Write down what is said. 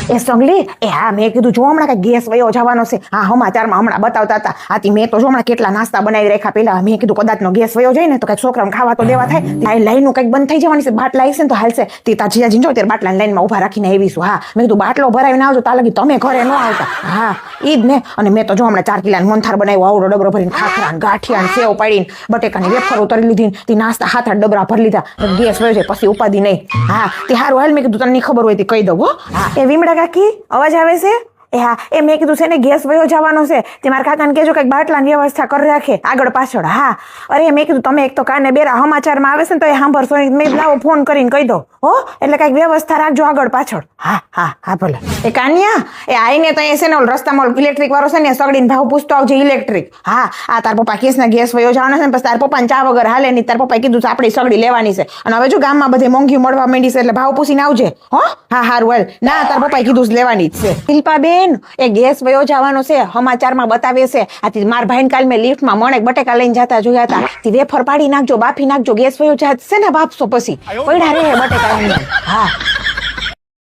એ સગલી એ હા મેં કીધું જો હમણાં કઈ ગેસ વયો જવાનો છે હા સમાચારમાં હમણાં બતાવતા હતા આથી મેં તો જો હમણાં કેટલા નાસ્તા બનાવી રાખ્યા પેલા મેં કીધું કદાચનો ગેસ વયો જાય ને તો કઈક છોકરાને ખાવા તો દેવા થાય લાઈન કઈક બંધ થઈ જવાની છે બાટલા આવશે ને તો હાલશે તે તાર જીજાજી જો ત્યારે બાટલા લાઈનમાં ઉભા રાખીને આવીશું હા મેં કીધું બાટલો ભરાવીને આવજો તા લગી તમે ઘરે ન આવતા હા ઈ જ ને અને મેં તો જો હમણાં 4 કિલોનો મોનથાર બનાવ્યો આવડો ડબરો ભરીને ખાખરા ગાંઠિયા સેવ પાડીને બટેકાની વેફર ઉતરી લીધી તે નાસ્તા 7-8 ડબરા ભરી લીધા ગેસ વયો જાય પછી ઉપાદી નહીં હા તે હારું હાલ મેં કીધું તને ખબર હોય તે કહી દઉં હો હા એ વિમડા કાકી અવાજ આવે છે એ હા એ મેં કીધું છે ને ગેસ વયો જવાનો છે તે મારા કાકાને કહેજો કંઈક બાટલાની વ્યવસ્થા કરી રાખે આગળ પાછળ હા અરે મેં કીધું તમે એક તો કાને બેરા સમાચારમાં આવે છે ને તો એ સાંભળશો મેં લાવો ફોન કરીને કહી દો હો એટલે કંઈક વ્યવસ્થા રાખજો આગળ પાછળ હા હા હા ભલે એ કાનિયા એ આઈને તો એ છે ને રસ્તામાં ઇલેક્ટ્રિક વાળો છે ને સગડીને ભાવ પૂછતો આવજો ઇલેક્ટ્રિક હા આ તાર પપ્પા કેસ ને ગેસ વયો જવાનો છે ને પછી તાર પપ્પાને ચા વગર હાલે નહીં તાર પપ્પાએ કીધું આપણી સગડી લેવાની છે અને હવે જો ગામમાં બધે મોંઘી મળવા માંડી છે એટલે ભાવ પૂછીને આવજે હો હા હારું હાલ ના તાર પપ્પાએ કીધું લેવાની જ છે શિલ્પાબેન એ ગેસ વયો જવાનો છે સમાચારમાં બતાવે છે આથી માર ભાઈને કાલ મેં લિફ્ટમાં મણેક બટેકા લઈને જતા જોયા હતા તે વેફર પાડી નાખજો બાફી નાખજો ગેસ વયો જાત છે ને બાપસો પછી પડ્યા રે બટેકા હા